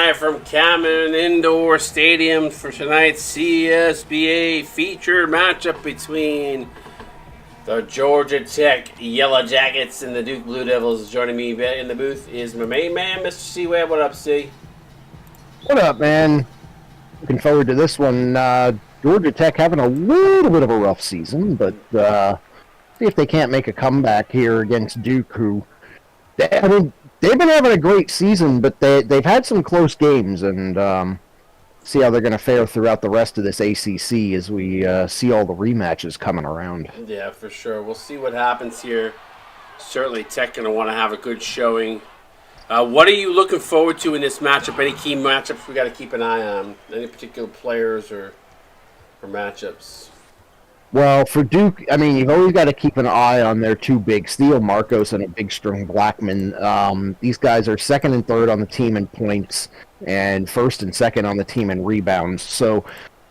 live from Cameron Indoor Stadium for tonight's CSBA featured matchup between the Georgia Tech Yellow Jackets and the Duke Blue Devils. Joining me in the booth is my main man, Mr. C-Web. What up, C? What up, man? Looking forward to this one. Georgia Tech having a little bit of a rough season, but see if they can't make a comeback here against Duke, who, they've been having a great season, but they've had some close games, and see how they're going to fare throughout the rest of this ACC as we see all the rematches coming around. Yeah, for sure. We'll see what happens here. Certainly Tech going to want to have a good showing. What are you looking forward to in this matchup? Any key matchups we got to keep an eye on? Any particular players or matchups? Well, for Duke, I mean, you've always got to keep an eye on their two bigs, Theo Marcos and a big string Blackman. These guys are second and third on the team in points and first and second on the team in rebounds. So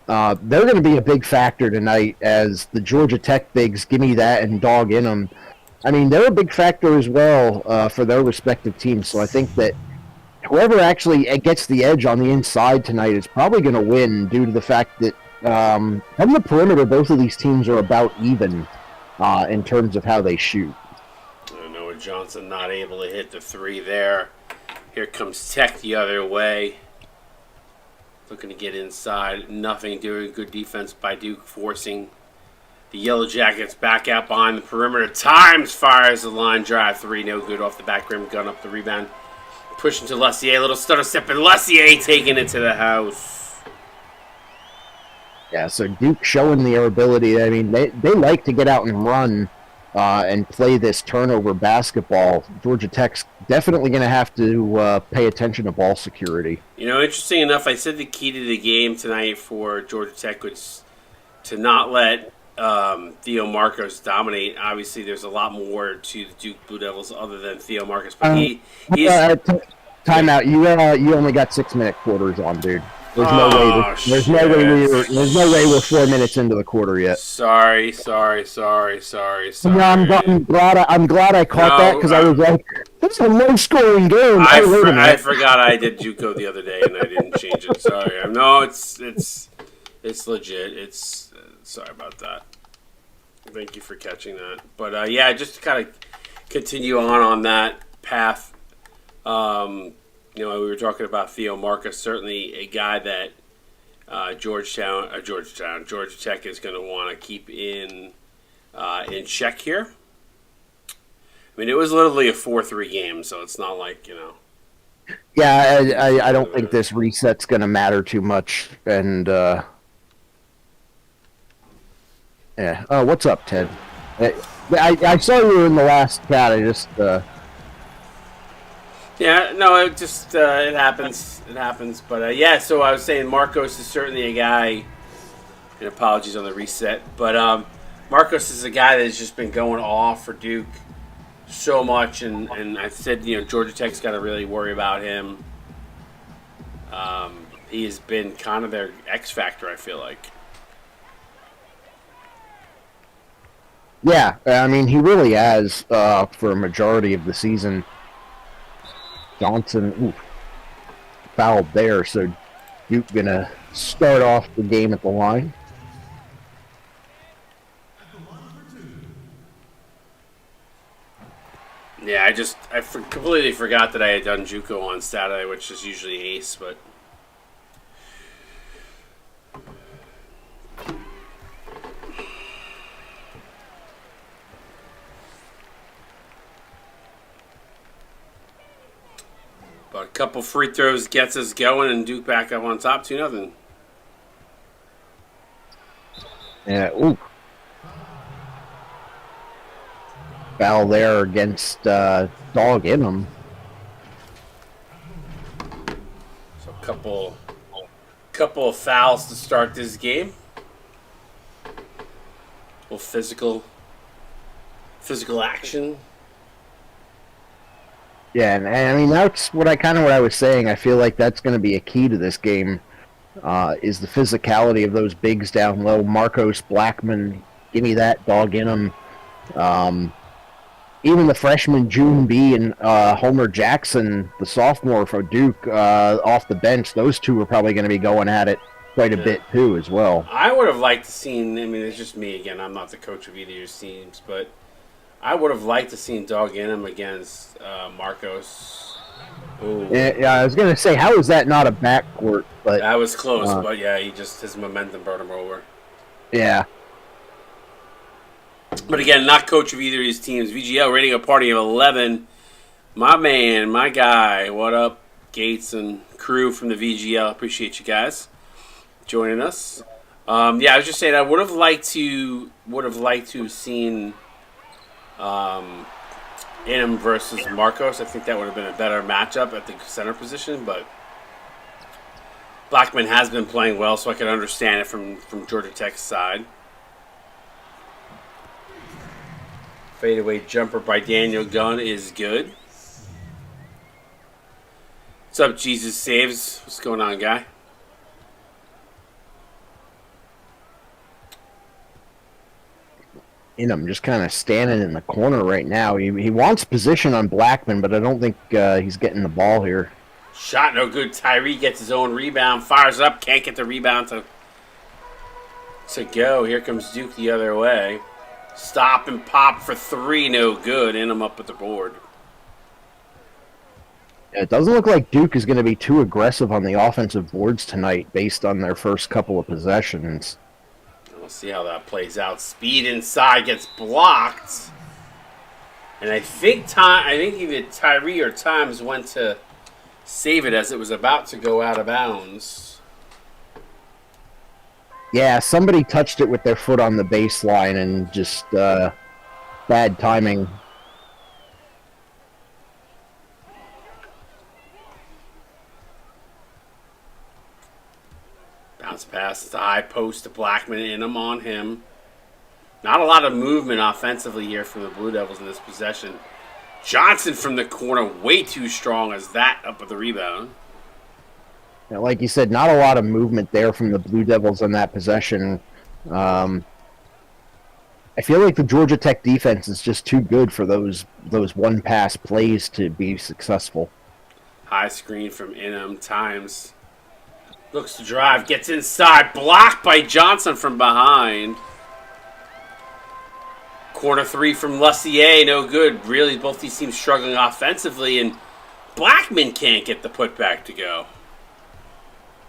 they're going to be a big factor tonight as the Georgia Tech bigs, Gimme That and Dog In 'em. I mean, they're a big factor as well for their respective teams. So I think that whoever actually gets the edge on the inside tonight is probably going to win due to the fact that on the perimeter, both of these teams are about even in terms of how they shoot. Noah Johnson not able to hit the three there. Here comes Tech the other way. Looking to get inside. Nothing doing. Good defense by Duke, forcing the Yellow Jackets back out behind the perimeter. Times fires the line drive. Three, no good off the back rim. Gun up the rebound. Pushing to Lessier. Little stutter step, and Lessier taking it to the house. Yeah, so Duke showing their ability. I mean, they like to get out and run and play this turnover basketball. Georgia Tech's definitely going to have to pay attention to ball security. You know, interesting enough, I said the key to the game tonight for Georgia Tech was to not let Theo Marcos dominate. Obviously, there's a lot more to the Duke Blue Devils other than Theo Marcos, but he's timeout. You only got 6-minute quarters on, dude. There's no way we're 4 minutes into the quarter yet. Sorry. No, I'm glad I caught that because I was like, "This is a low-scoring game." I forgot I did JUCO the other day and I didn't change it. Sorry. No, it's legit. Sorry about that. Thank you for catching that. But yeah, just to kind of continue on that path. You know, we were talking about Theo Marcus, certainly a guy that Georgia Tech is going to want to keep in check here. I mean, it was literally a 4-3 game, so it's not like, you know. Yeah, I don't think this reset's going to matter too much. And, yeah. Oh, what's up, Ted? I saw you in the last chat. I just... Yeah, no, it just it happens. It happens. But yeah, so I was saying Marcos is certainly a guy. And apologies on the reset, but Marcos is a guy that's just been going off for Duke so much, and I said, you know, Georgia Tech's got to really worry about him. He has been kind of their X factor, I feel like. Yeah, I mean, he really has for a majority of the season. Johnson fouled there, so Duke gonna start off the game at the line. Yeah, I completely forgot that I had done JUCO on Saturday, which is usually ace, but a couple free throws gets us going, and Duke back up on top, 2-0. Yeah, foul there against Dog In 'em. So a couple of fouls to start this game. A little physical action. Yeah, and I mean that's what I was saying. I feel like that's going to be a key to this game, is the physicality of those bigs down low. Marcos, Blackman, Gimme That, Dog In 'em. even the freshman June B and Homer Jackson, the sophomore for Duke, off the bench, those two are probably going to be going at it quite a Yeah. bit too, as well. I would have liked to seen. I mean, it's just me again. I'm not the coach of either of your teams, but I would have liked to seen Dog Inham against Marcos. Ooh, Yeah, I was going to say, how is that not a backcourt? But that was close, uh, but yeah, his momentum brought him over. yeah, But again, not coach of either of these teams. VGL rating a party of 11. My man, my guy. What up, Gates and crew from the VGL? Appreciate you guys joining us. Yeah, I was just saying I would have liked to seen Inham versus Marcos. I think that would have been a better matchup at the center position, but Blackman has been playing well, so I can understand it from Georgia Tech's side. Fadeaway jumper by Daniel Gunn is good. What's up, Jesus Saves? What's going on, guy? Inham just kind of standing in the corner right now. He wants position on Blackman, but I don't think he's getting the ball here. Shot no good. Tyree gets his own rebound, fires up, can't get the rebound to go. Here comes Duke the other way. Stop and pop for three, no good. Inham up at the board. It doesn't look like Duke is going to be too aggressive on the offensive boards tonight based on their first couple of possessions. We'll see how that plays out. Speed inside gets blocked. And I think either Tyree or Times went to save it as it was about to go out of bounds. Yeah, somebody touched it with their foot on the baseline and just bad timing. Bounce pass to the high post to Blackman and Inham on him. Not a lot of movement offensively here from the Blue Devils in this possession. Johnson from the corner, way too strong as that up with the rebound. Yeah, like you said, not a lot of movement there from the Blue Devils on that possession. I feel like the Georgia Tech defense is just too good for those one-pass plays to be successful. High screen from Inham. Times looks to drive, gets inside, blocked by Johnson from behind. Corner three from Lussier, no good. Really, both these teams struggling offensively, and Blackman can't get the putback to go.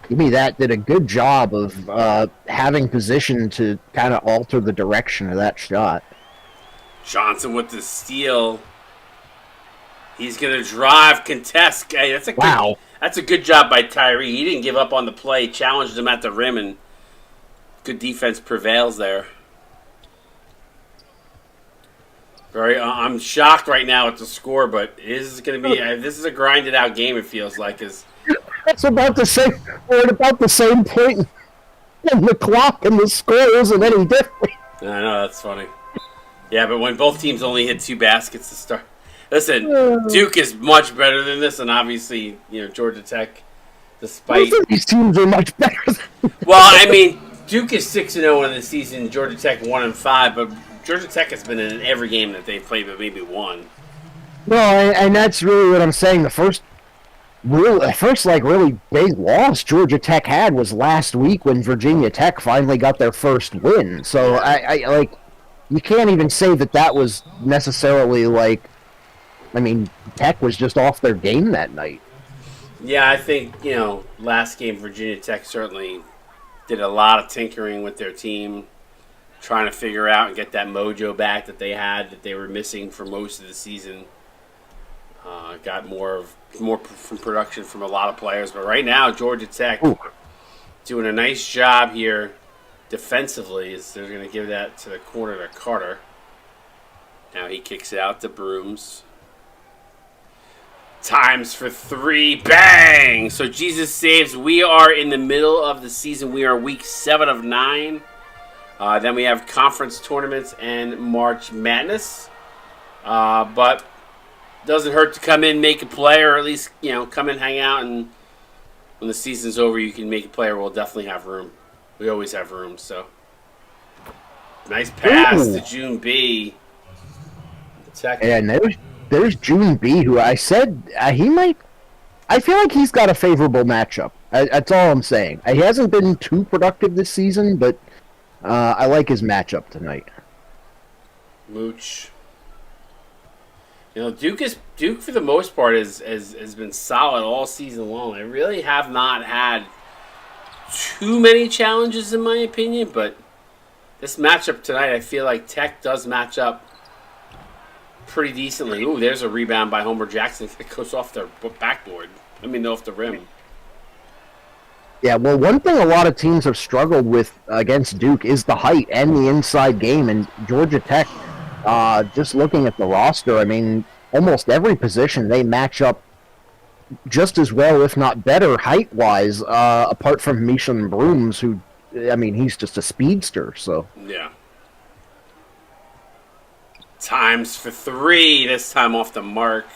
Give me that. Did a good job of having position to kind of alter the direction of that shot. Johnson with the steal. He's going to drive, contest. Hey, that's a good job by Tyree. He didn't give up on the play, challenged him at the rim, and good defense prevails there. I'm shocked right now at the score, but this is a grinded out game. It feels like That's about the same. We're at about the same point in the clock, and the score isn't any different. I know, that's funny. Yeah, but when both teams only hit two baskets to start. Listen, Duke is much better than this, and obviously, Georgia Tech, despite... Both of these teams are much better than... Well, I mean, Duke is 6-0 in the season, Georgia Tech 1-5, but Georgia Tech has been in every game that they've played, but maybe one. Well, and that's really what I'm saying. The first really big loss Georgia Tech had was last week when Virginia Tech finally got their first win. So I you can't even say that was necessarily Tech was just off their game that night. Yeah, I think last game Virginia Tech certainly did a lot of tinkering with their team, trying to figure out and get that mojo back that they were missing for most of the season. Got more from production from a lot of players, but right now Georgia Tech doing a nice job here defensively. Is they're going to give that to the corner to Carter. Now he kicks it out to Brooms. Times for three, bang! So Jesus Saves. We are in the middle of the season. We are week 7 of 9. Then we have conference tournaments and March Madness, but. Doesn't hurt to come in, make a play, or at least, come in, hang out, and when the season's over, you can make a play, or we'll definitely have room. We always have room, so. Nice pass to June B. Tech. And there's June B, who I said he might. I feel like he's got a favorable matchup. That's all I'm saying. He hasn't been too productive this season, but I like his matchup tonight. Mooch. You know, Duke for the most part has been solid all season long. They really have not had too many challenges in my opinion, but this matchup tonight, I feel like Tech does match up pretty decently. Ooh, there's a rebound by Homer Jackson. It goes off their backboard. Off the rim. Yeah, well, one thing a lot of teams have struggled with against Duke is the height and the inside game, and Georgia Tech, just looking at the roster, I mean, almost every position they match up just as well, if not better, height-wise, apart from Mishan Brooms, who, I mean, he's just a speedster, so. Yeah. Times for three, this time off the mark.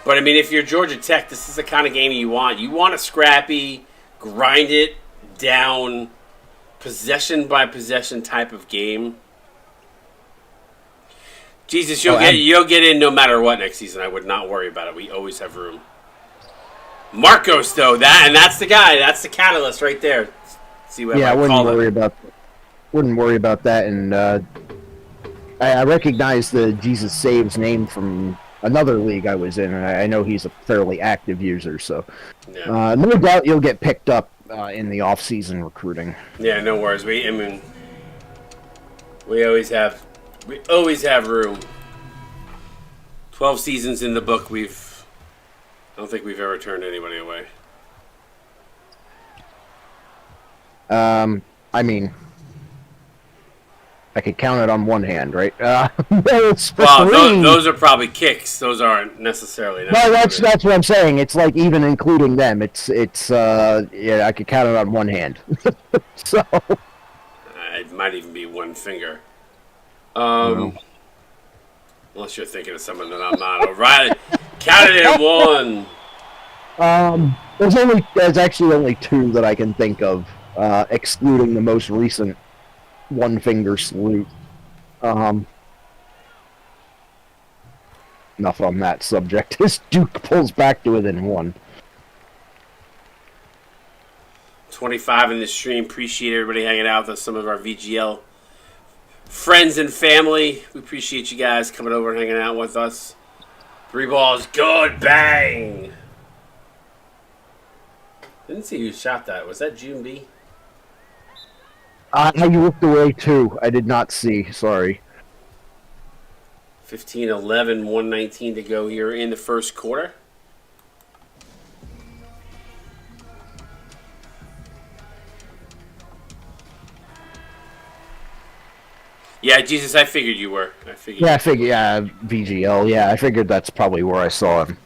But, I mean, if you're Georgia Tech, this is the kind of game you want. You want a scrappy, grind it down, possession-by-possession type of game. Jesus, you'll get in no matter what next season. I would not worry about it. We always have room. Marcos, though, that's the guy. That's the catalyst right there. See what I wouldn't worry about that. And I recognize the Jesus Saves name from another league I was in. I know he's a fairly active user, so no doubt you'll get picked up in the off-season recruiting. Yeah, no worries. We always have room. 12 seasons in the book. I don't think we've ever turned anybody away. I mean, I could count it on one hand, right? Those are probably kicks. Those aren't necessarily. No, that's what I'm saying. It's like even including them, it's I could count it on one hand. So it might even be one finger. Unless you're thinking of someone that I'm not. O'Reilly, count it in one. There's actually only two that I can think of, excluding the most recent one finger salute. Enough on that subject. As Duke pulls back to within one. 25 in the stream. Appreciate everybody hanging out with us. Some of our VGL friends and family. We appreciate you guys coming over and hanging out with us. 3 balls. Good. Bang. Didn't see who shot that. Was that June B? You looked away too. I did not see. Sorry. 15-11, 119 to go here in the first quarter. Yeah, Jesus, I figured you were. Yeah, VGL. Yeah, I figured that's probably where I saw him.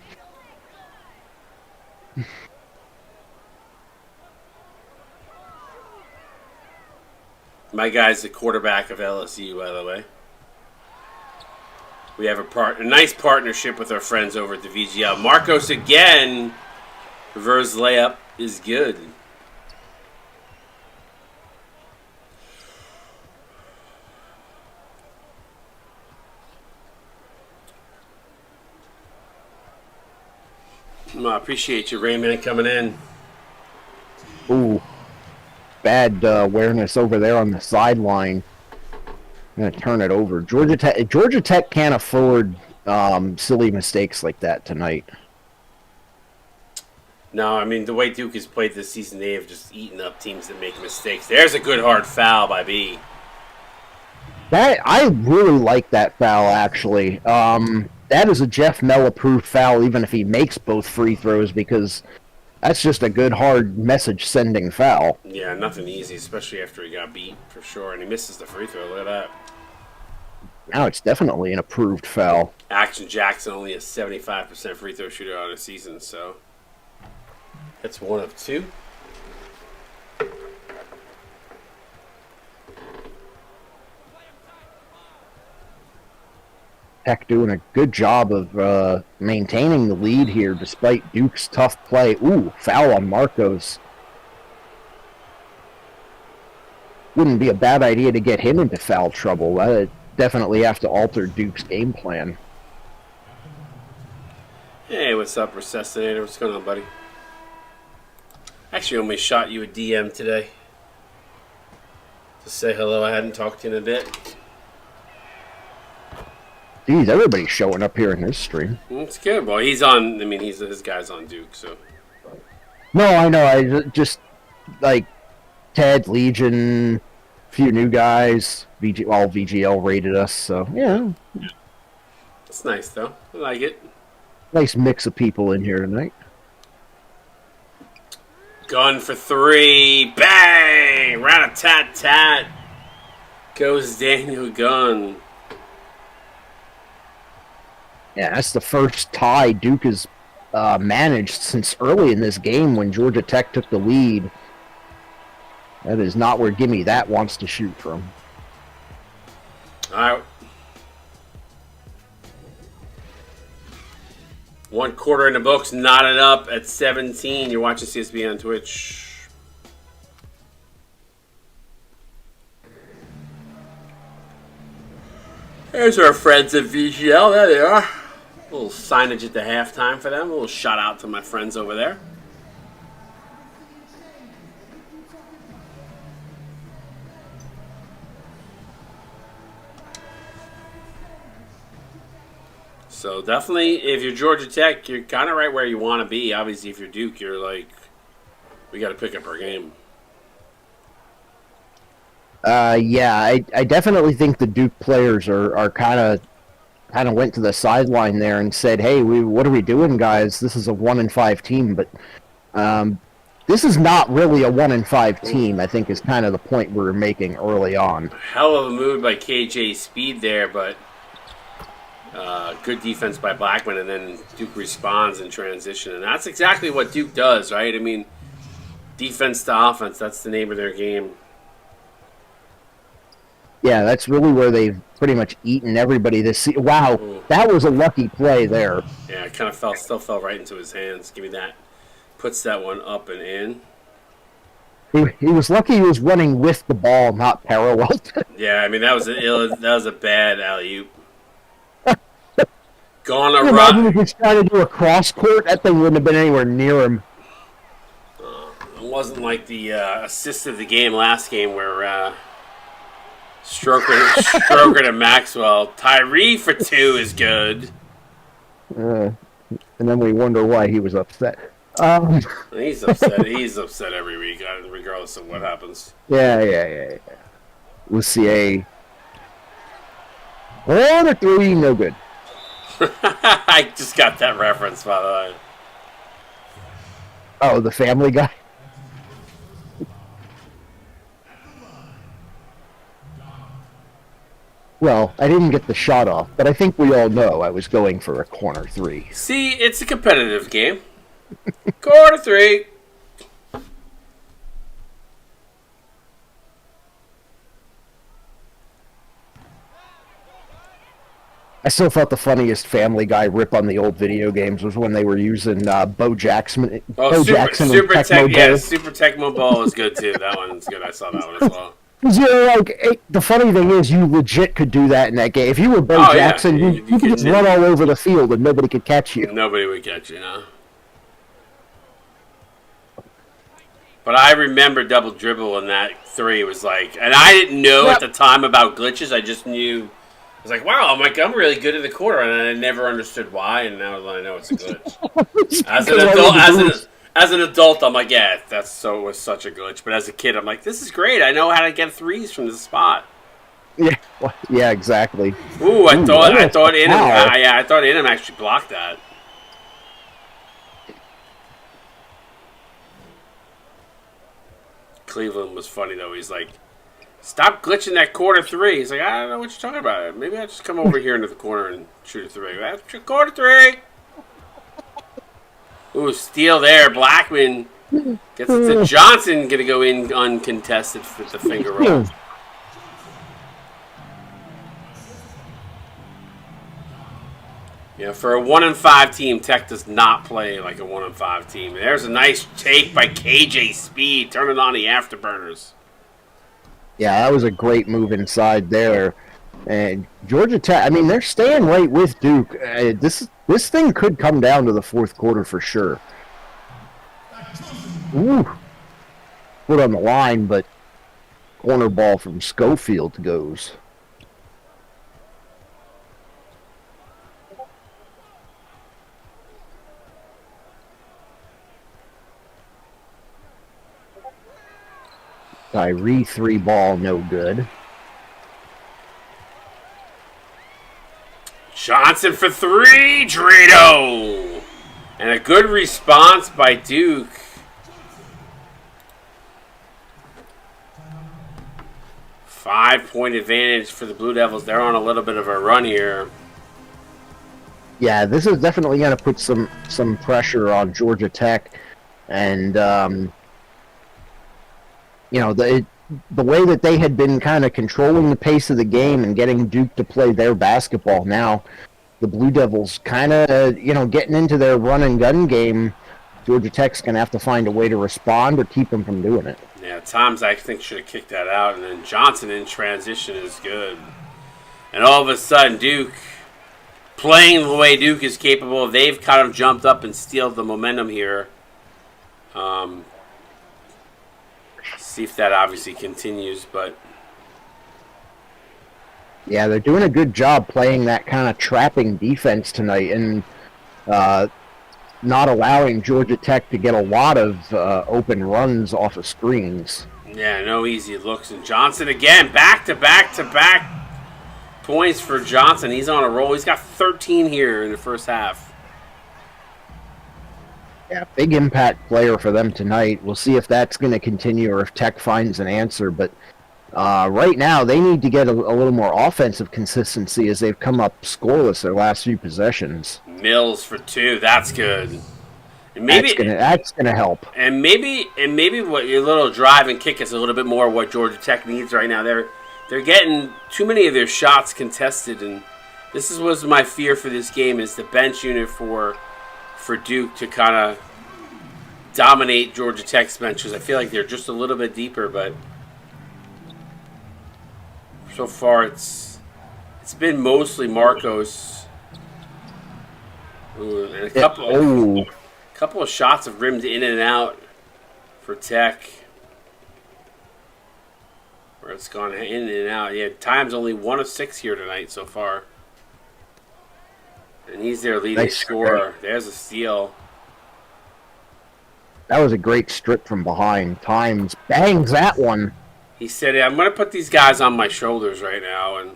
My guy's the quarterback of LSU, by the way. We have a nice partnership with our friends over at the VGL. Marcos again. Reverse layup is good. I appreciate you, Raymond, coming in. Ooh. Bad awareness over there on the sideline. I'm going to turn it over. Georgia Tech can't afford silly mistakes like that tonight. No, I mean, the way Duke has played this season, they have just eaten up teams that make mistakes. There's a good hard foul by B. I really like that foul, actually. That is a Jeff Mell approved foul, even if he makes both free throws, because that's just a good, hard message-sending foul. Yeah, nothing easy, especially after he got beat, for sure. And he misses the free throw. Look at that. Now it's definitely an approved foul. Action Jackson only a 75% free throw shooter on a season, so that's 1 of 2. Tech doing a good job of maintaining the lead here despite Duke's tough play. Ooh, foul on Marcos. Wouldn't be a bad idea to get him into foul trouble. definitely have to alter Duke's game plan. Hey, what's up, Recessinator? What's going on, buddy? Actually, only shot you a DM today to say hello. I hadn't talked to you in a bit. Geez, everybody's showing up here in this stream. It's good. Well, he's on. I mean, his guy's on Duke, so. No, I know. I just like Ted, Legion, a few new guys. All VGL rated us, so yeah. It's nice though. I like it. Nice mix of people in here tonight. Gun for 3. Bang! Rat-a-tat-tat. Goes Daniel Gunn. Yeah, that's the first tie Duke has managed since early in this game when Georgia Tech took the lead. That is not where Gimme That wants to shoot from. All right. 1 quarter in the books, knotted up at 17. You're watching CSB on Twitch. There's our friends at VGL. There they are. A little signage at the halftime for them. A little shout out to my friends over there. So definitely, if you're Georgia Tech, you're kind of right where you want to be. Obviously, if you're Duke, you're like, we got to pick up our game. Yeah, I definitely think the Duke players are kind of went to the sideline there and said, "Hey, what are we doing, guys? This is a 1-5 team, but this is not really a 1-5 team." I think is kind of the point we were making early on. Hell of a move by KJ Speed there, but good defense by Blackman, and then Duke responds in transition, and that's exactly what Duke does, right? I mean, defense to offense—that's the name of their game. Yeah, that's really where they've pretty much eaten everybody this season. Wow, that was a lucky play there. Yeah, it kind of still fell right into his hands. Give me that. Puts that one up and in. He was lucky he was running with the ball, not parallel. Yeah, I mean that was a bad alley-oop. Gone a imagine if he's trying to do a cross court, that thing wouldn't have been anywhere near him. It wasn't like the assist of the game last game where Stroker to Maxwell. Tyree for 2 is good. And then we wonder why he was upset. He's upset. He's upset every week, regardless of what happens. Yeah. We'll see a 1 or 3, no good. I just got that reference, by the way. Oh, the Family Guy? Well, I didn't get the shot off, but I think we all know I was going for a corner 3. See, it's a competitive game. Corner 3. I still thought the funniest Family Guy rip on the old video games was when they were using Bo Jackson. Oh, Jackson Super Tecmo Bowl is good too. That one's good. I saw that one as well. The funny thing is, you legit could do that in that game. If you were Bo Jackson, you could just run all over the field and nobody could catch you. Nobody would catch you, no. But I remember double dribble in that 3 was like, and I didn't know at the time about glitches. I just knew. I was like, wow, I'm really good at the quarter, and I never understood why, and now I know it's a glitch. As an adult, I'm like, yeah, it was such a glitch. But as a kid, I'm like, this is great. I know how to get 3s from this spot. Yeah, exactly. Ooh, I thought Inham actually blocked that. Cleveland was funny though. He's like, stop glitching that quarter 3. He's like, I don't know what you're talking about. Maybe I'll just come over here into the corner and shoot a 3. That's quarter 3. Ooh, steal there. Blackman gets it to Johnson. Going to go in uncontested with the finger roll. For a 1-5 team, Tech does not play like a 1-5 team. There's a nice take by KJ Speed, turning on the afterburners. Yeah, that was a great move inside there. And Georgia Tech, I mean, they're staying right with Duke. This thing could come down to the fourth quarter for sure. Ooh, put on the line, but corner ball from Schofield goes. Tyree 3-ball, no good. Johnson for 3, Drito! And a good response by Duke. Five-point advantage for the Blue Devils. They're on a little bit of a run here. Yeah, this is definitely going to put some pressure on Georgia Tech. And, the way that they had been kind of controlling the pace of the game and getting Duke to play their basketball, now the Blue Devils kind of, getting into their run and gun game. Georgia Tech's going to have to find a way to respond or keep them from doing it. Yeah, Toms, I think, should have kicked that out. And then Johnson in transition is good. And all of a sudden, Duke, playing the way Duke is capable, they've kind of jumped up and stealed the momentum here. See if that obviously continues, but... Yeah, they're doing a good job playing that kind of trapping defense tonight and not allowing Georgia Tech to get a lot of open runs off of screens. Yeah, no easy looks. And Johnson again, back-to-back points for Johnson. He's on a roll. He's got 13 here in the first half. Yeah, big impact player for them tonight. We'll see if that's going to continue or if Tech finds an answer. But right now, they need to get a little more offensive consistency as they've come up scoreless their last few possessions. Mills for 2. That's good. And maybe that's gonna help. And maybe what your little drive and kick is a little bit more what Georgia Tech needs right now. They're getting too many of their shots contested, and this was my fear for this game is the bench unit for Duke to kind of dominate Georgia Tech's bench because I feel like they're just a little bit deeper, but so far it's been mostly Marcos. Ooh, and a couple of shots have rimmed in and out for Tech. Where it's gone in and out. Yeah, Time's only 1 of 6 here tonight so far. And he's their leading scorer. There's a steal. That was a great strip from behind. Times bangs that one. He said, I'm going to put these guys on my shoulders right now. And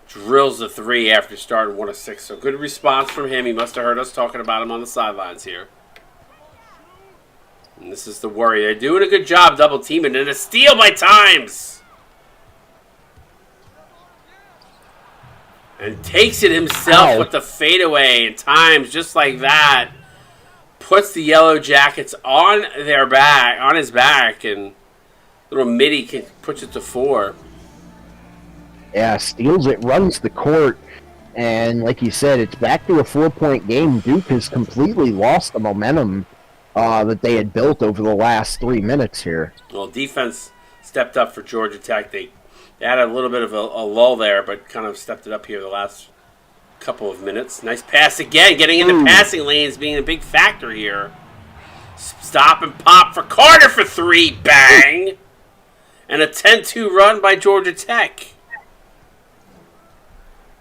drills the 3 after starting 1 of 6. So good response from him. He must have heard us talking about him on the sidelines here. And this is the worry. They're doing a good job double teaming. And a steal by Times. And takes it himself with the fadeaway. And Times, just like that, puts the Yellow Jackets on their back, on his back, and little Mitty puts it to 4. Yeah, steals it, runs the court, and like you said, it's back to a 4-point game. Duke has completely lost the momentum that they had built over the last 3 minutes here. Well, defense stepped up for Georgia Tech. They had a little bit of a lull there, but kind of stepped it up here the last couple of minutes. Nice pass again, getting into passing lanes, being a big factor here. Stop and pop for Carter for 3, bang! And a 10-2 run by Georgia Tech.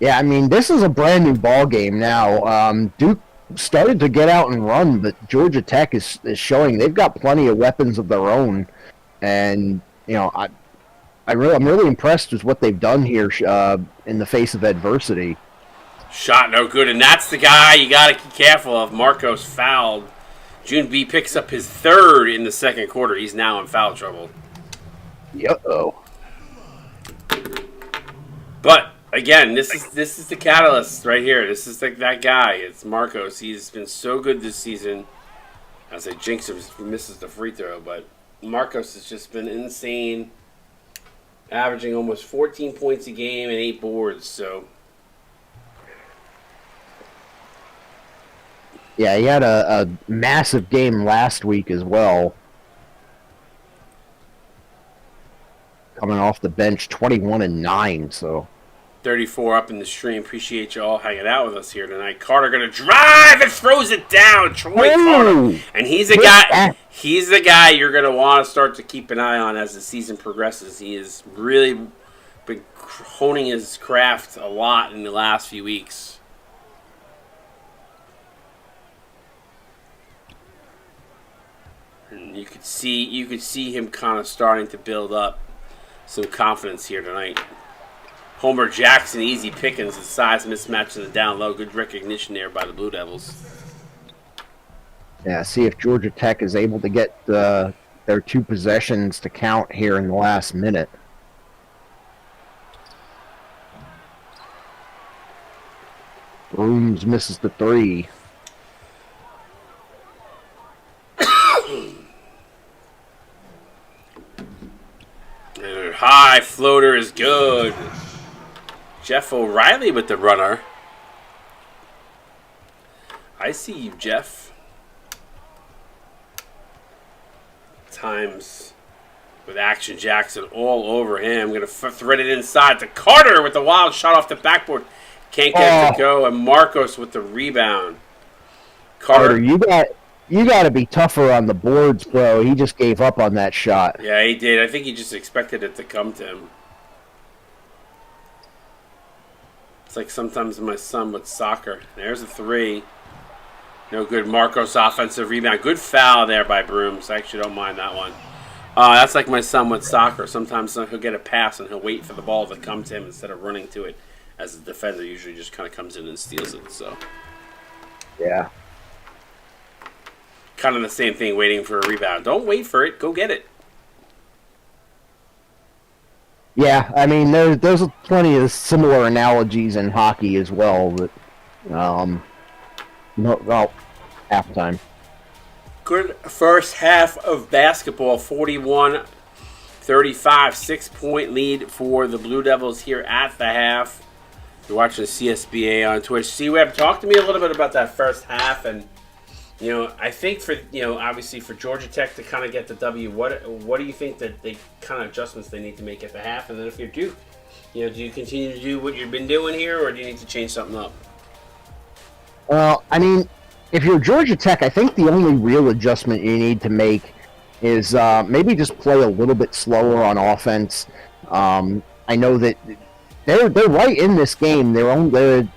Yeah, I mean, this is a brand new ball game now. Duke started to get out and run, but Georgia Tech is showing they've got plenty of weapons of their own. And, I'm really impressed with what they've done here in the face of adversity. Shot no good, and that's the guy you got to be careful of. Marcos fouled. June B picks up his 3rd in the second quarter. He's now in foul trouble. Uh-oh. But again, this is the catalyst right here. This is that guy. It's Marcos. He's been so good this season. I say jinx him, he misses the free throw, but Marcos has just been insane, averaging almost 14 points a game and 8 boards. So yeah, he had a massive game last week as well. coming off the bench, 21-9. So 34 up in the stream. Appreciate you all hanging out with us here tonight. Carter gonna drive and throws it down. Troy Carter, and he's the guy. He's the guy you're gonna want to start to keep an eye on as the season progresses. He has really been honing his craft a lot in the last few weeks. And you could see him kind of starting to build up some confidence here tonight. Homer Jackson, easy pickings, the size mismatch in the down low. Good recognition there by the Blue Devils. Yeah, see if Georgia Tech is able to get their 2 possessions to count here in the last minute. Brooms misses the 3. High floater is good. Jeff O'Reilly with the runner. I see you, Jeff. Times with Action Jackson all over him. Going to thread it inside to Carter with the wild shot off the backboard. Can't get it to go. And Marcos with the rebound. Carter, you got to be tougher on the boards, bro. He just gave up on that shot. Yeah, he did. I think he just expected it to come to him. It's like sometimes my son with soccer. There's a 3. No good. Marcos offensive rebound. Good foul there by Brooms. I actually don't mind that one. That's like my son with soccer. Sometimes he'll get a pass and he'll wait for the ball to come to him instead of running to it. As the defender usually just kind of comes in and steals it. So yeah. Kind of the same thing, waiting for a rebound. Don't wait for it. Go get it. Yeah, I mean, there's plenty of similar analogies in hockey as well. But, halftime. Good first half of basketball. 41-35, 6-point lead for the Blue Devils here at the half. You're watching CSBA on Twitch. C-Web, talk to me a little bit about that first half. And, I think for, obviously for Georgia Tech to kind of get the W, what do you think that they kind of adjustments they need to make at the half? And then if you're Duke, do you continue to do what you've been doing here, or do you need to change something up? Well, I mean, if you're Georgia Tech, I think the only real adjustment you need to make is maybe just play a little bit slower on offense. I know that they're right in this game. The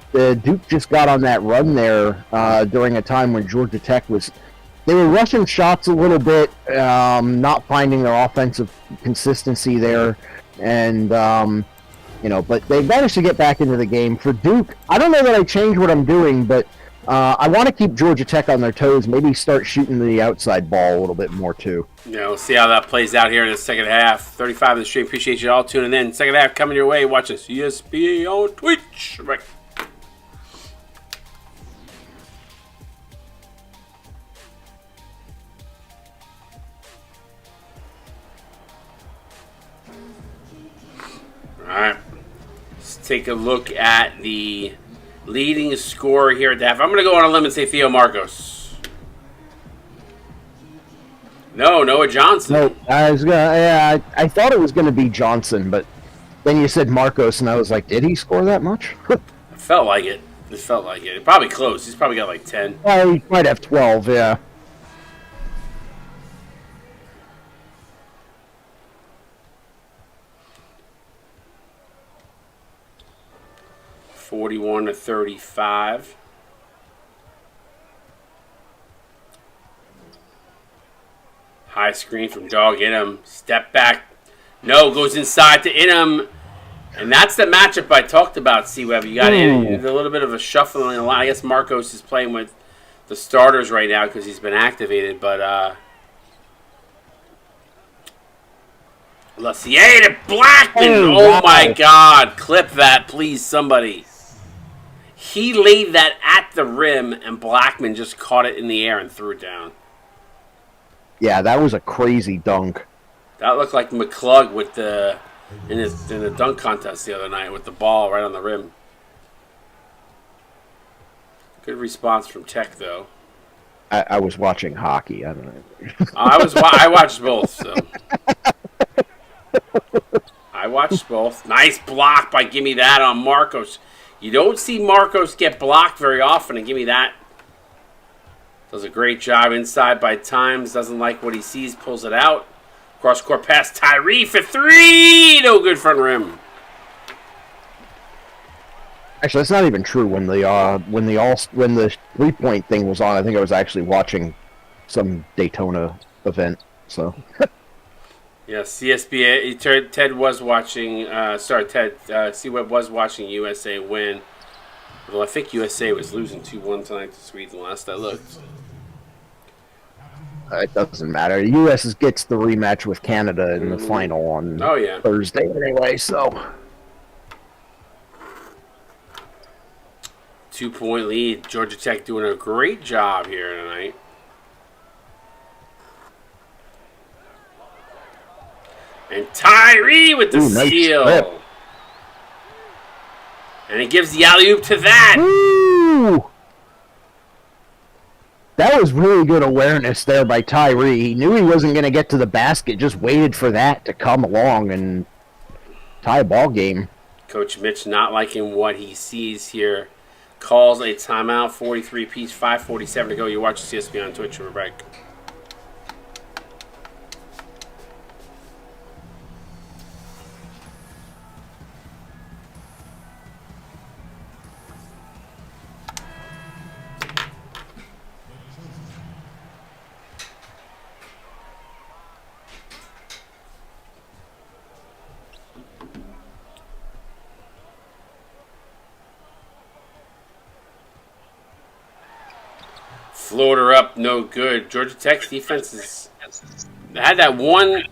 Duke just got on that run there during a time when Georgia Tech they were rushing shots a little bit, not finding their offensive consistency there, and but they managed to get back into the game. For Duke, I don't know that I changed what I'm doing, but I want to keep Georgia Tech on their toes. Maybe start shooting the outside ball a little bit more too. Yeah, we'll see how that plays out here in the second half. 35 in the stream. Appreciate you all tuning in. Second half coming your way. Watch us CSBA on Twitch. Right. All right. Let's take a look at the leading scorer here at the half. I'm going to go on a limb and say Theo Marcos. No, Noah Johnson. No, I thought it was gonna be Johnson, but then you said Marcos, and I was like, did he score that much? It felt like it. It felt like it. Probably close. He's probably got like 10. Well, he might have 12. Yeah. (41-35). High screen from Dog Inham. Step back. No, goes inside to Inham. And that's the matchup I talked about, C-Web. You got a little bit of a shuffling in the line. I guess Marcos is playing with the starters right now because he's been activated. But Lucier to Blackman. Oh, my God. Clip that, please, somebody. He laid that at the rim, and Blackman just caught it in the air and threw it down. Yeah, that was a crazy dunk. That looked like McClug with in the dunk contest the other night with the ball right on the rim. Good response from Tech, though. I was watching hockey. I don't know. I watched both. So watched both. Nice block by Gimme That on Marcos. You don't see Marcos get blocked very often, and Gimme That does a great job inside by times. Doesn't like what he sees, pulls it out. Cross-court pass, Tyree for three! No good front rim. Actually, that's not even true. When the 3-point thing was on, I think I was actually watching some Daytona event. So. Yeah, CSBA. Ted was watching. C-Web was watching USA win. Well, I think USA was losing 2-1 tonight to Sweden last I looked. It doesn't matter. The U.S. gets the rematch with Canada in the final on Thursday anyway. So. 2-point lead. Georgia Tech doing a great job here tonight. And Tyree with the steal. Nice. And he gives the alley-oop to that. Woo! That was really good awareness there by Tyree. He knew he wasn't going to get to the basket, just waited for that to come along and tie a ball game. Coach Mitch not liking what he sees here. Calls a timeout, 43 piece, 5:47 to go. You watch CSB on Twitch. We're back. Floater up, no good. Georgia Tech's defense had that one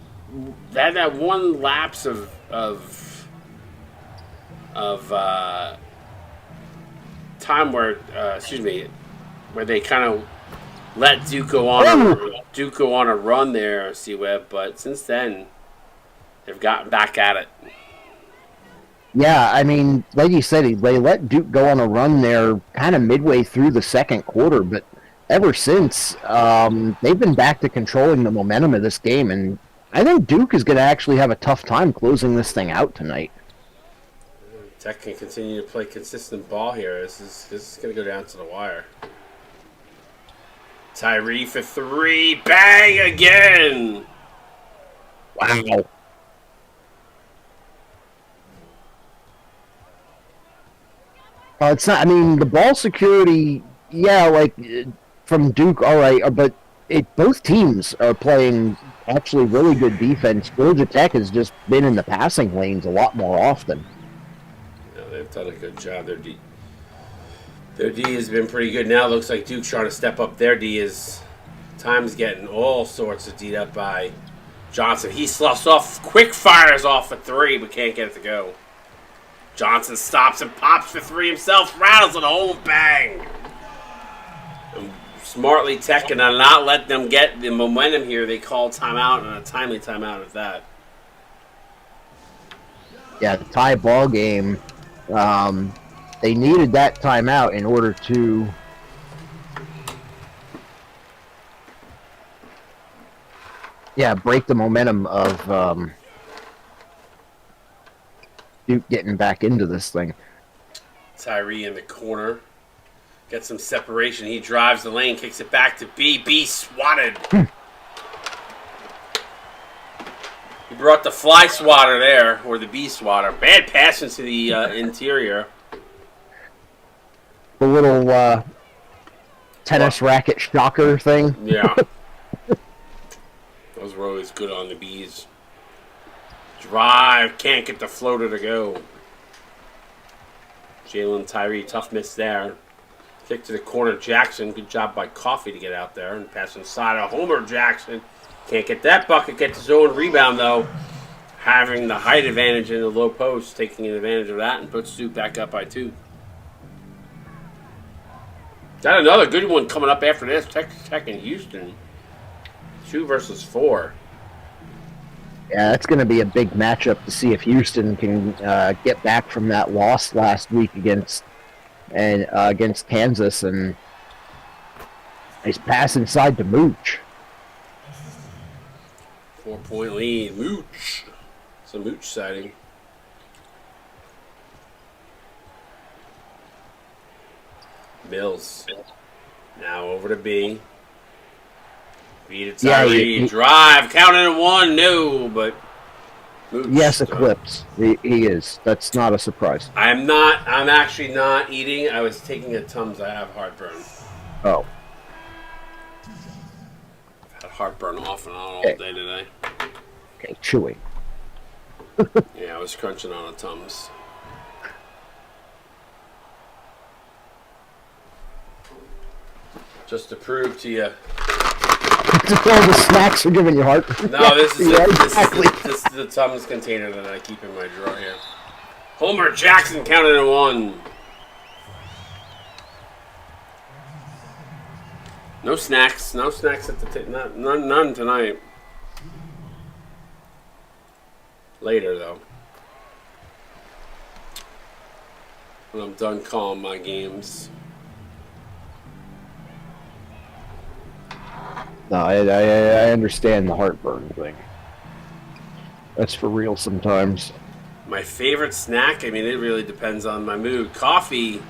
lapse of time where where they kind of let Duke go on a run there, C-Web, but since then they've gotten back at it. Yeah, I mean, like you said, they let Duke go on a run there kind of midway through the second quarter, but ever since, they've been back to controlling the momentum of this game, and I think Duke is going to actually have a tough time closing this thing out tonight. Tech can continue to play consistent ball here. This is going to go down to the wire. Tyree for three. Bang again! Wow. It's not, I mean, the ball security, yeah, like, from Duke, all right, but both teams are playing actually really good defense. Georgia Tech has just been in the passing lanes a lot more often. Yeah, they've done a good job. Their D has been pretty good. Now it looks like Duke's trying to step up their D as time's getting all sorts of D'd up by Johnson. He sloughs off, quick fires off a three, but can't get it to go. Johnson stops and pops for three himself, rattles it home, bang! And smartly Tech and not let them get the momentum here. They call timeout, and a timely timeout at that. Yeah, the tie ball game. They needed that timeout in order to break the momentum of Duke getting back into this thing. Tyree in the corner. Gets some separation. He drives the lane, kicks it back to B. B swatted. He brought the fly swatter there, or the B swatter. Bad pass into the interior. The little tennis racket shocker thing. Yeah. Those were always good on the Bs. Drive, can't get the floater to go. Jalen Tyree, tough miss there. Kick to the corner, Jackson. Good job by Coffee to get out there. And pass inside of Homer Jackson. Can't get that bucket, gets his own rebound though. Having the height advantage in the low post, taking advantage of that and puts Duke back up by 2. Got another good one coming up after this. Texas Tech and Houston. 2 versus 4. Yeah, that's going to be a big matchup to see if Houston can get back from that loss last week against Kansas, and nice pass inside to Mooch. 4-point lead, Mooch. It's a Mooch sighting. Mills. Now over to B. B to Yeah, Tyree. Drive. Counting in one. No, but. Mooch, yes, Eclipse. He is. That's not a surprise. I'm actually not eating. I was taking a Tums. I have heartburn. Oh. I've had heartburn off and on all day today. Okay, chewy. Yeah, I was crunching on a Tums. Just to prove to you. All the snacks are giving you heart. No, this is exactly. this is the Tums container that I keep in my drawer here. Homer Jackson counted in one. No snacks. No snacks at the none tonight. Later though. When I'm done calling my games. No, I understand the heartburn thing. That's for real sometimes. My favorite snack, I mean, it really depends on my mood. Coffee.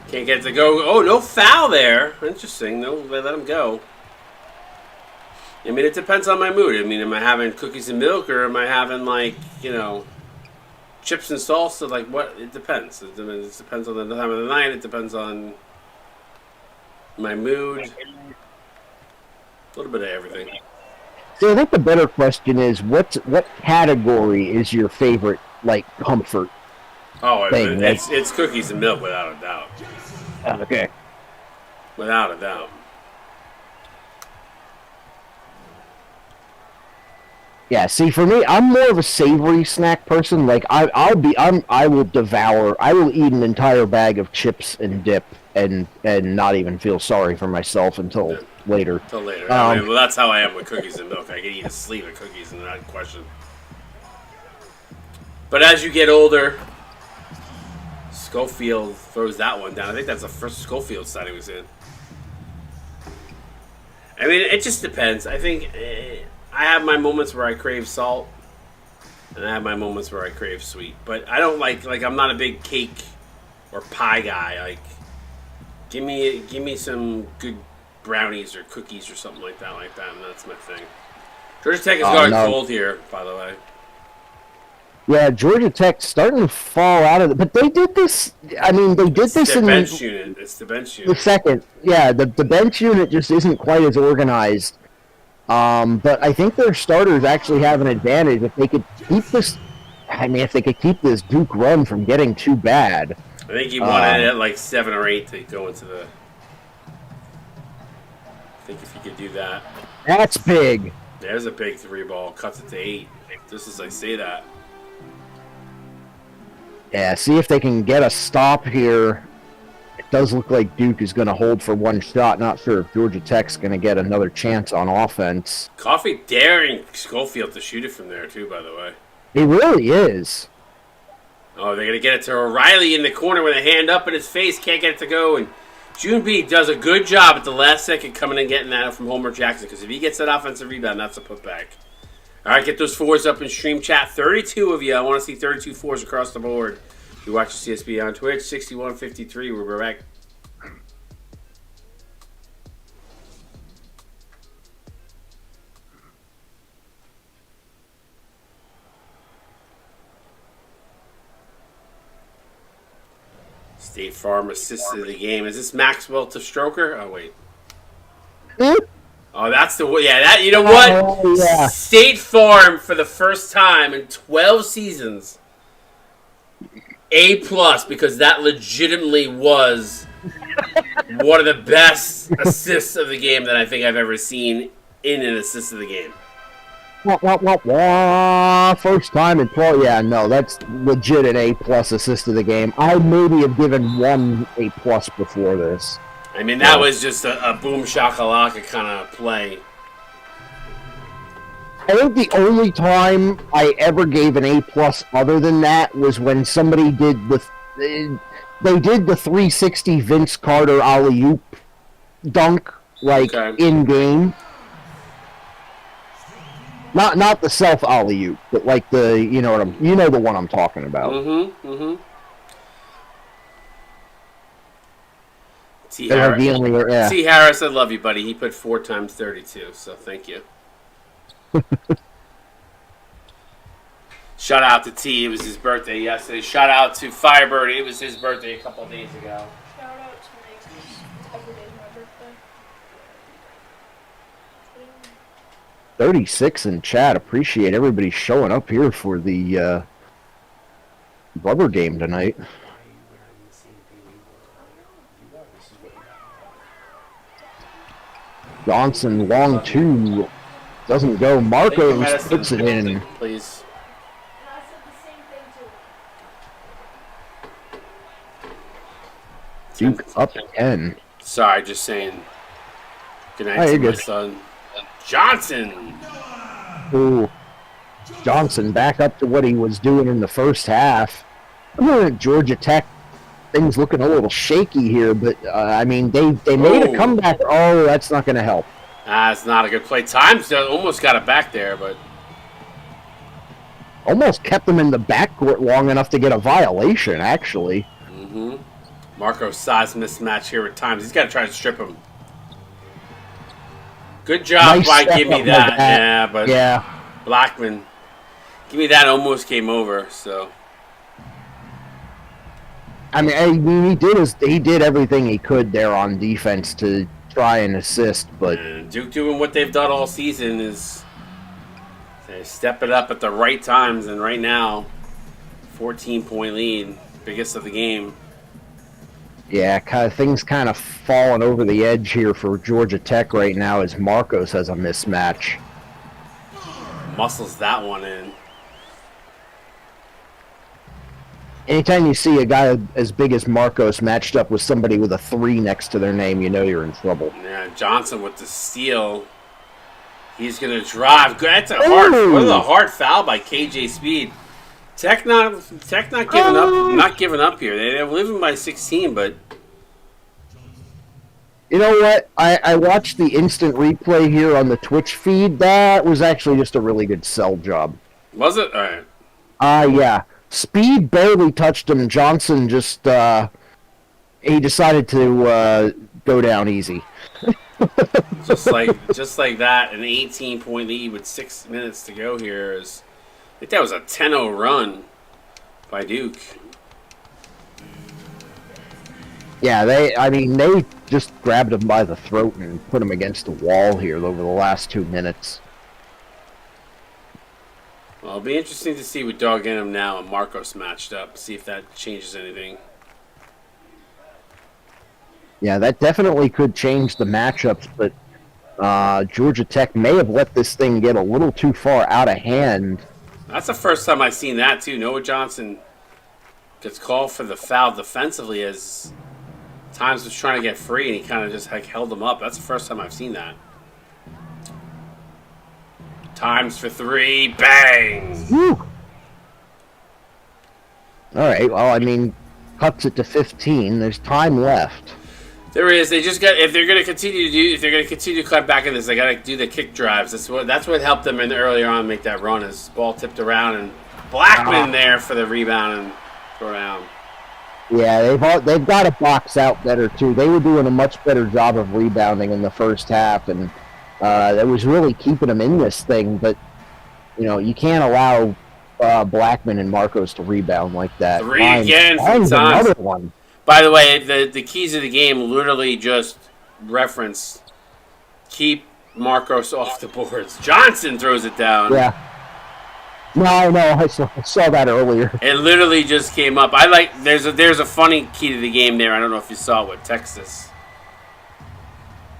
Can't get it to go. Oh, no foul there. Interesting. No, they let him go. I mean, it depends on my mood. I mean, am I having cookies and milk or am I having, like, you know, chips and salsa? Like, what? It depends. It depends on the time of the night. It depends on my mood. A little bit of everything. So I think the better question is, what category is your favorite, like, comfort thing? It's cookies and milk without a doubt. Okay. Without a doubt. Yeah, see, for me, I'm more of a savory snack person. Like, I will eat an entire bag of chips and dip and not even feel sorry for myself until later. Until later. I mean, well, that's how I am with cookies and milk. I can eat a sleeve of cookies and not question. But as you get older, Schofield throws that one down. I think that's the first Schofield side he was in. I mean, it just depends. I think I have my moments where I crave salt, and I have my moments where I crave sweet. But I don't like I'm not a big cake or pie guy. Like, give me some good brownies or cookies or something like that, and that's my thing. Georgia Tech has gone cold here, by the way. Yeah, Georgia Tech's starting to fall out of it, but they did this. I mean, they did this in bench unit. It's the bench unit. The second, yeah, the bench unit just isn't quite as organized. But I think their starters actually have an advantage if they could keep this. I mean, if they could keep this Duke run from getting too bad. I think he wanted it at like 7 or 8 to go into the. I think if you could do that. That's big. There's a big 3-ball. Cuts it to 8. Just as I say that. Yeah, see if they can get a stop here. It does look like Duke is going to hold for one shot. Not sure if Georgia Tech's going to get another chance on offense. Coffee daring Schofield to shoot it from there, too, by the way. He really is. Oh, they're going to get it to O'Reilly in the corner with a hand up in his face. Can't get it to go. And June B does a good job at the last second coming and getting that from Homer Jackson. Because if he gets that offensive rebound, that's a putback. All right, get those 4s up in stream chat. 32 of you. I want to see 32 4s across the board. You watch the CSB on Twitch. 6153. We're back. State Farm assisted the game. Is this Maxwell to Stroker? Oh, wait. Oh, that's the yeah. That you know what? Oh, yeah. State Farm for the first time in 12 seasons, A+, because that legitimately was one of the best assists of the game that I think I've ever seen in an assist of the game. First time in 12. Yeah, no, that's legit an A+ assist of the game. I maybe have given one A+ before this. I mean, that was just a boom shakalaka kind of play. I think the only time I ever gave an A+ other than that was when somebody did they did the 360 Vince Carter alley-oop dunk, in game. Not the self alley-oop, but like the the one I'm talking about. T. They're like Harris. the only, yeah. T. Harris, I love you, buddy. He put 4 times 32, so thank you. Shout out to T. It was his birthday yesterday. Shout out to Firebird. It was his birthday a couple of days ago. Shout out to me, 'cause every day's my birthday. 36 in chat. Appreciate everybody showing up here for the rubber game tonight. Johnson, long two. Doesn't go. Marcos puts it in. Please. Duke up 10. Sorry, just saying. Good night Oh, to you're my good. son. Johnson. Ooh. Johnson back up to what he was doing in the first half. Georgia Tech, things looking a little shaky here, but I mean, they made a comeback. Oh, that's not going to help. It's not a good play. Times almost got it back there, but Almost kept them in the backcourt long enough to get a violation, actually. mm-hmm. Marco's size mismatch here at times. He's got to try to strip him. Good job Nice by step Give Me up That. like that. Yeah, but Yeah. Blackman, Give Me That almost came over. So I mean, he did everything he could there on defense to try and assist, but and Duke doing what they've done all season is they step it up at the right times, and right now, 14-point lead, biggest of the game. yeah, things kind of falling over the edge here for Georgia Tech right now as Marcos has a mismatch. Muscles that one in. Anytime you see a guy as big as Marcos matched up with somebody with a 3 next to their name, you know you're in trouble. Yeah, Johnson with the steal. He's gonna drive. That's a hard. What a hard foul by KJ Speed. Tech not giving up. Not giving up here. They're losing by 16, but You know what? I watched the instant replay here on the Twitch feed. That was actually just a really good sell job. was it? All right. Yeah. Speed barely touched him. Johnson just, he decided to go down easy. Just like that, an 18-point lead with 6 minutes to go here is. I think that was a 10-0 run by Duke. Yeah, they just grabbed him by the throat and put him against the wall here over the last 2 minutes. Well, it'll be interesting to see with Dog Enum now and Marcos matched up. See if that changes anything. Yeah, that definitely could change the matchups, but Georgia Tech may have let this thing get a little too far out of hand. That's the first time I've seen that too. Noah Johnson gets called for the foul defensively as Times was trying to get free and he kind of just held him up. That's the first time I've seen that. Times for 3, bang! Whew. All right, well, I mean, cuts it to 15. There's time left. There is. They just got. If they're going to continue to cut back in this, they got to do the kick drives. That's what helped them in earlier on make that run. Is ball tipped around and Blackman there for the rebound and throw down. Yeah, they've got to box out better too. They were doing a much better job of rebounding in the first half, and that was really keeping them in this thing. But you know, you can't allow Blackman and Marcos to rebound like that. 3 again from Times. Another one. By the way, the keys of the game literally just reference keep Marcos off the boards. Johnson throws it down. Yeah. No, I saw that earlier. It literally just came up. There's a funny key to the game there. I don't know if you saw it with Texas.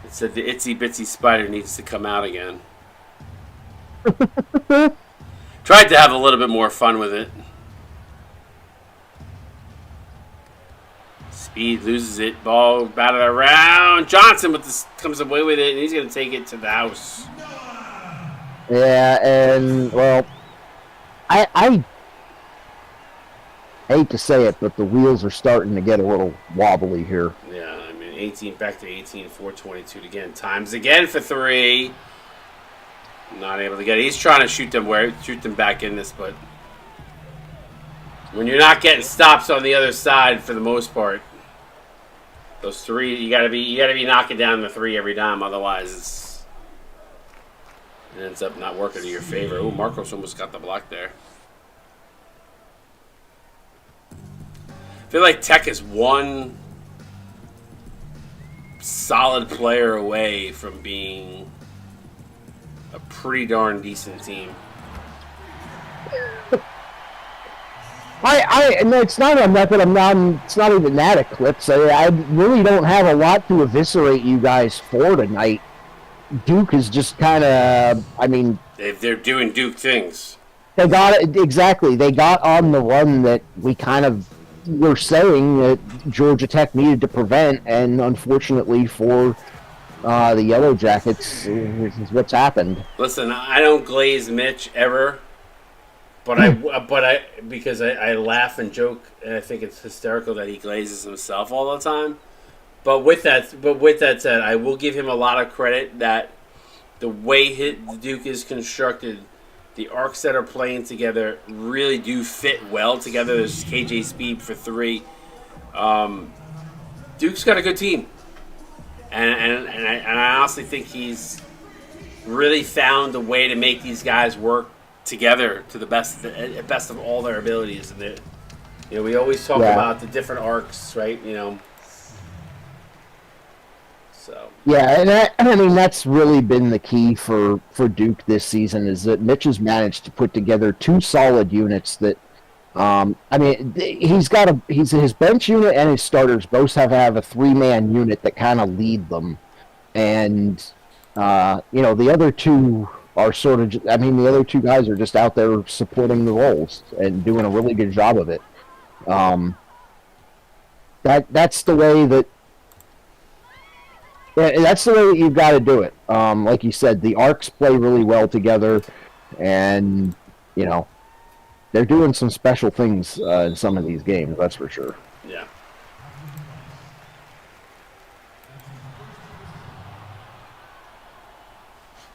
It said the itsy bitsy spider needs to come out again. Tried to have a little bit more fun with it. Speed loses it. Ball batted around. Johnson comes away with it, and he's going to take it to the house. Yeah, and well, I hate to say it, but the wheels are starting to get a little wobbly here. Yeah, I mean, 18 back to 18, 4:22 again. Times again for 3. Not able to get it. He's trying to shoot them back in this, but when you're not getting stops on the other side for the most part, Those three, you gotta be knocking down the three every time. Otherwise, it ends up not working to your favor. Oh, Marcos almost got the block there. I feel like Tech is one solid player away from being a pretty darn decent team. No, it's not a method. It's not even that eclipse. I really don't have a lot to eviscerate you guys for tonight. Duke is just kind of. I mean, They're doing Duke things. they got it exactly. They got on the run that we kind of were saying that Georgia Tech needed to prevent, and unfortunately for the Yellow Jackets, this is what's happened. Listen, I don't glaze Mitch ever. But I because I laugh and joke, and I think it's hysterical that he glazes himself all the time. But with that said, I will give him a lot of credit that the way Duke is constructed, the arcs that are playing together really do fit well together. There's KJ Speed for three. Duke's got a good team, and I honestly think he's really found a way to make these guys work together to the best of all their abilities. And we always talk about the different arcs, right? So yeah, and I mean that's really been the key for Duke this season is that Mitch has managed to put together two solid units that. I mean, his bench unit and his starters both have a 3-man unit that kind of lead them, and the other two are sort of, the other two guys are just out there supporting the roles and doing a really good job of it. That's the way that you've got to do it. Like you said, the arcs play really well together, and they're doing some special things in some of these games. That's for sure. Yeah.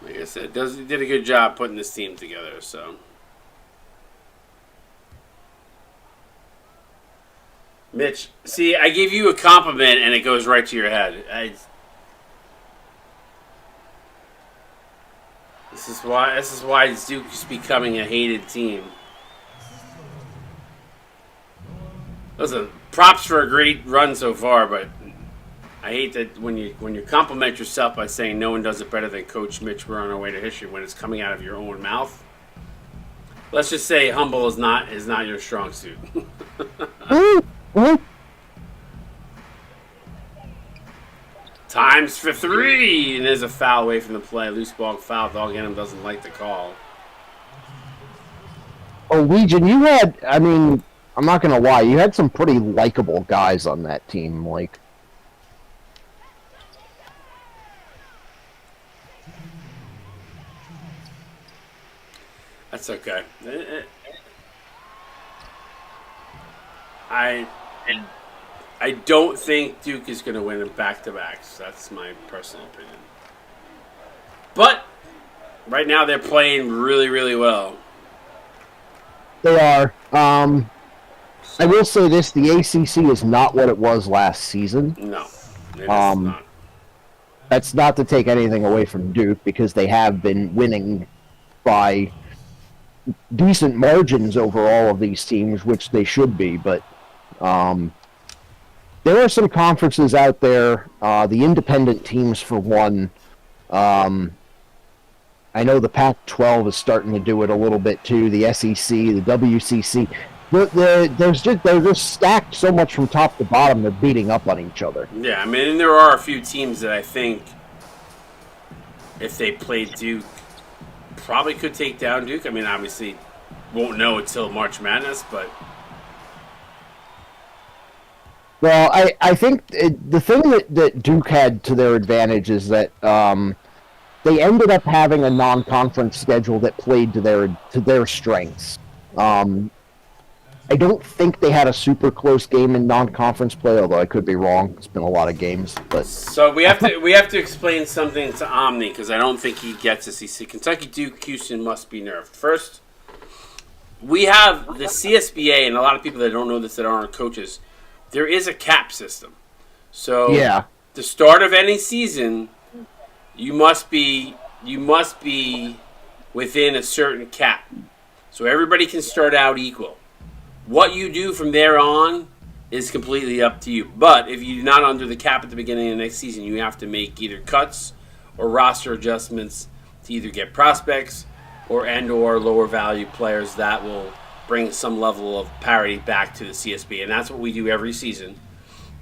Like I said, he did a good job putting this team together. So, Mitch, see, I give you a compliment and it goes right to your head. This is why Duke's becoming a hated team. Listen, props for a great run so far, but I hate that when you compliment yourself by saying no one does it better than Coach Mitch, we're on our way to history, when it's coming out of your own mouth. Let's just say humble is not your strong suit. Times for three, and there's a foul away from the play. Loose ball foul. Dog Him doesn't like the call. Oh, Legion, you had, I'm not going to lie, you had some pretty likable guys on that team, like. That's okay. I don't think Duke is going to win in back-to-backs. That's my personal opinion. But right now they're playing really, really well. They are. I will say this: the ACC is not what it was last season. No, it is not. That's not to take anything away from Duke, because they have been winning by decent margins over all of these teams, which they should be. But there are some conferences out there, the independent teams for one. I know the Pac-12 is starting to do it a little bit too, the SEC, the WCC. They're just stacked so much from top to bottom, they're beating up on each other. Yeah, there are a few teams that I think, if they played Duke, probably could take down Duke. Obviously, won't know until March Madness, but... Well, I think the thing that Duke had to their advantage is that they ended up having a non-conference schedule that played to their strengths. I don't think they had a super close game in non-conference play, although I could be wrong. It's been a lot of games, but so we have to explain something to Omni, because I don't think he gets this. He said Kentucky, Duke, Houston must be nerfed. First, we have the CSBA, and a lot of people that don't know this that aren't coaches. There is a cap system. So Yeah. the start of any season, you must be within a certain cap. So everybody can start out equal. What you do from there on is completely up to you. But if you're not under the cap at the beginning of the next season, you have to make either cuts or roster adjustments to either get prospects or lower value players that will bring some level of parity back to the CSB. And that's what we do every season.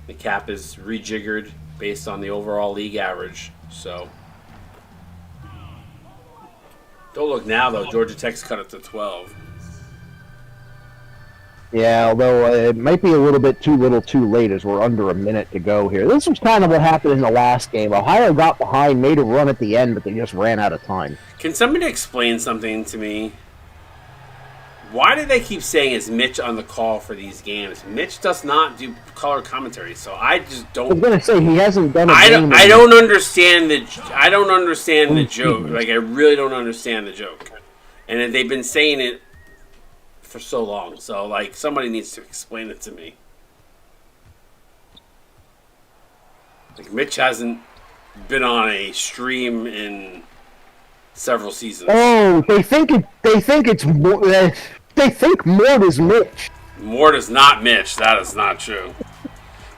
The cap is rejiggered based on the overall league average. So don't look now though. Georgia Tech's cut it to 12. Yeah, although it might be a little bit too little too late as we're under a minute to go here. This was kind of what happened in the last game. Ohio got behind, made a run at the end, but they just ran out of time. Can somebody explain something to me? Why do they keep saying is Mitch on the call for these games? Mitch does not do color commentary, so I just don't. I was gonna say he hasn't done. I don't understand the joke. Like I really don't understand the joke, and they've been saying it for so long. So like somebody needs to explain it to me. Like Mitch hasn't been on a stream in several seasons. Oh, they think it's more. They think Mort is Mitch. Mort is not Mitch. That is not true.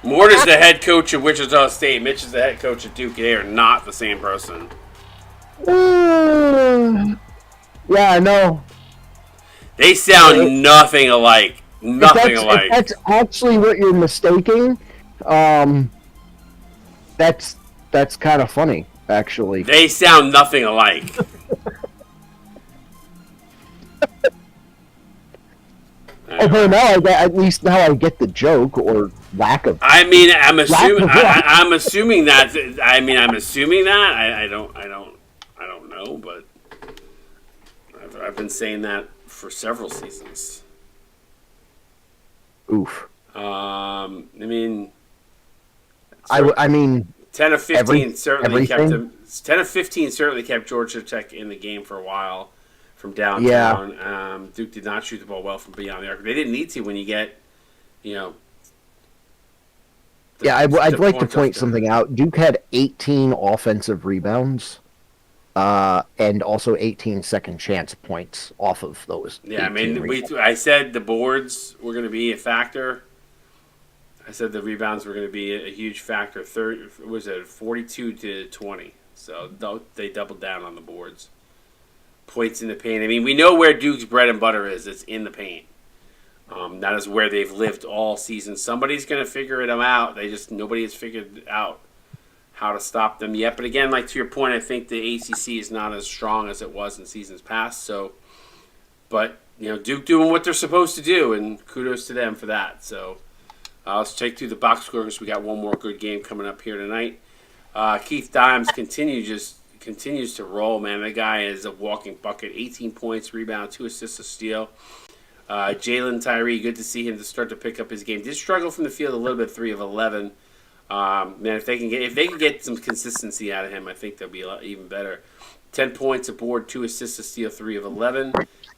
Mort is the head coach of Wichita State. Mitch is the head coach of Duke. They are not the same person. Yeah, I know. They sound nothing alike. Nothing alike. If that's actually what you're mistaking, that's kind of funny, actually. They sound nothing alike. Although at least now I get the joke or lack of. I mean, I'm assuming. I'm assuming that. I mean, I'm assuming that. I don't know, but I've been saying that for several seasons. Oof. I mean, I mean, 10 of 15 certainly kept everything? them. 10 of 15 certainly kept Georgia Tech in the game for a while from downtown. Yeah. Duke did not shoot the ball well from beyond the arc. They didn't need to when you get, I'd like to point something out. Duke had 18 offensive rebounds, and also 18 second chance points off of those. Yeah, I mean, I said the boards were going to be a factor. I said the rebounds were going to be a huge factor. 42 to 20. So they doubled down on the boards. Points in the paint. I mean, we know where Duke's bread and butter is. It's in the paint. That is where they've lived all season. Somebody's going to figure them out. Nobody has figured out how to stop them yet. But again, like to your point, I think the ACC is not as strong as it was in seasons past. So, but Duke doing what they're supposed to do, and kudos to them for that. So, let's take through the box score because we got one more good game coming up here tonight. Keith Dimes continues to roll, man. That guy is a walking bucket. 18 points, rebound, 2 assists, a steal. Jalen Tyree, good to see him to start to pick up his game. Did struggle from the field a little bit, 3 of 11. Man, if they can get some consistency out of him, I think they'll be even better. 10 points aboard, 2 assists, a steal, 3 of 11.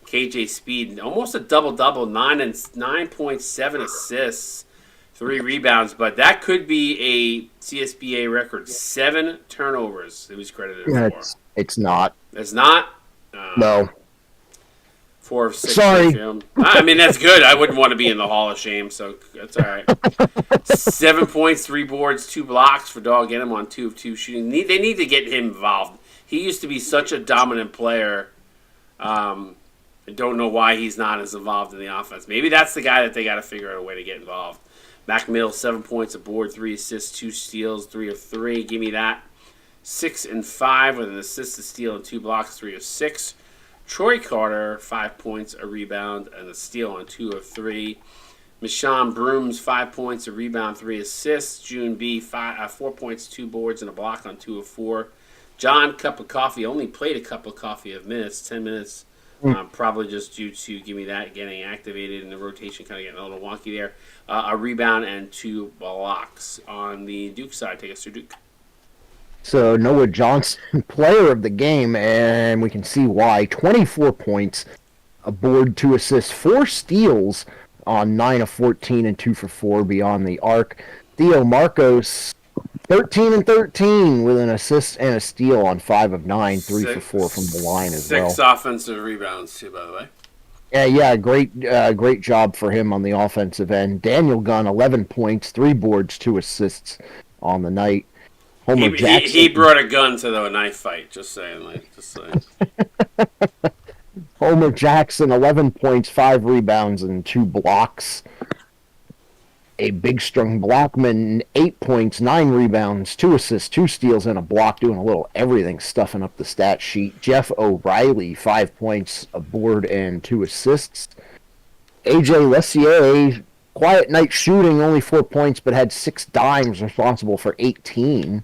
KJ Speed, almost a double-double, 9.7 assists, 3 rebounds, but that could be a CSBA record. 7 turnovers that he's credited for. It's not. It's not? No. 4 of 6. Sorry. I mean, that's good. I wouldn't want to be in the Hall of Shame, so that's all right. 7 points, 3 boards, 2 blocks for Dog Enum on 2 of 2 shooting. They need to get him involved. He used to be such a dominant player. I don't know why he's not as involved in the offense. Maybe that's the guy that they got to figure out a way to get involved. Mac Mills, 7 points aboard, 3 assists, 2 steals, 3 of 3. Give me that. 6 and 5 with an assist, a steal, and 2 blocks, 3 of 6. Troy Carter, 5 points, a rebound, and a steal on 2 of 3. Michon Brooms, 5 points, a rebound, 3 assists. June B, 4 points, 2 boards, and a block on 2 of 4. John Cup of Coffee only played a cup of coffee of minutes, 10 minutes. Probably just due to Give Me That getting activated and the rotation kind of getting a little wonky there. A rebound and 2 blocks on the Duke side. Take us through Duke. So Noah Johnson, player of the game, and we can see why. 24 points, a board, 2 assists, 4 steals on 9 of 14 and 2 for 4 beyond the arc. Theo Marcos, 13 and 13 with an assist and a steal on 5 of 9, 3 for 4 from the line as well. 6 offensive rebounds too, by the way. Yeah, great job for him on the offensive end. Daniel Gunn, 11 points, 3 boards, 2 assists on the night. Homer Jackson. He brought a gun to a knife fight. Just saying. Homer Jackson, 11 points, 5 rebounds, and 2 blocks. A big strong Blackman, 8 points, 9 rebounds, 2 assists, 2 steals, and a block, doing a little everything, stuffing up the stat sheet. Jeff O'Reilly, 5 points, a board, and 2 assists. AJ Lessier, quiet night shooting, only 4 points, but had 6 dimes, responsible for 18.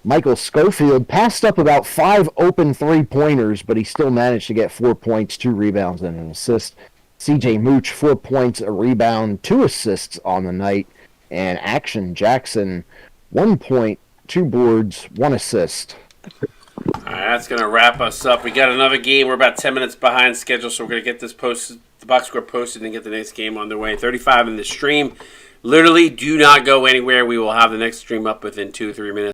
Michael Schofield passed up about 5 open 3-pointers, but he still managed to get 4 points, 2 rebounds, and an assist. CJ Mooch, 4 points, a rebound, 2 assists on the night. And Action Jackson, 1 point, 2 boards, 1 assist. All right, that's going to wrap us up. We got another game. We're about 10 minutes behind schedule, so we're going to get this posted, the box score posted, and get the next game on the way. 35 in the stream. Literally, do not go anywhere. We will have the next stream up within 2 or 3 minutes.